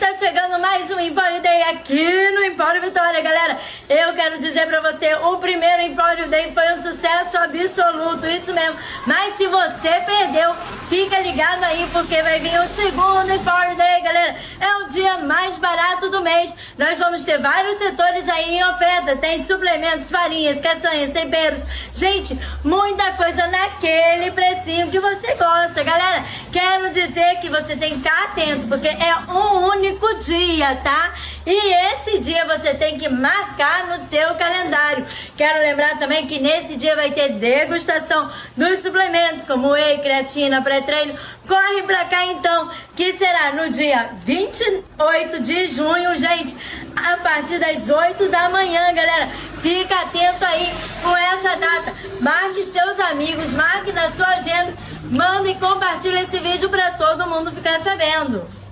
tá chegando mais um Empório Day aqui no Empório Vitória, galera. Eu quero dizer pra você, o primeiro Empório Day foi um sucesso absoluto, isso mesmo. Mas se você perdeu, fica ligado aí, porque vai vir o segundo Empório Day, galera. É o dia mais barato do mês. Nós vamos ter vários setores aí em oferta. Tem suplementos, farinhas, castanhas, temperos. Gente, muita coisa naquele precinho que você gosta, galera. Quero dizer que você tem que ficar atento, porque é um único dia, tá? E esse dia você tem que marcar no seu calendário. Quero lembrar também que nesse dia vai ter degustação dos suplementos, como whey, creatina, pré-treino. Corre pra cá então, que será no dia 28 de junho, gente, a partir das 8 da manhã, galera. Fica atento aí com essa data. Marque seus amigos, marque na sua agenda, manda e compartilha esse vídeo pra todo mundo ficar sabendo.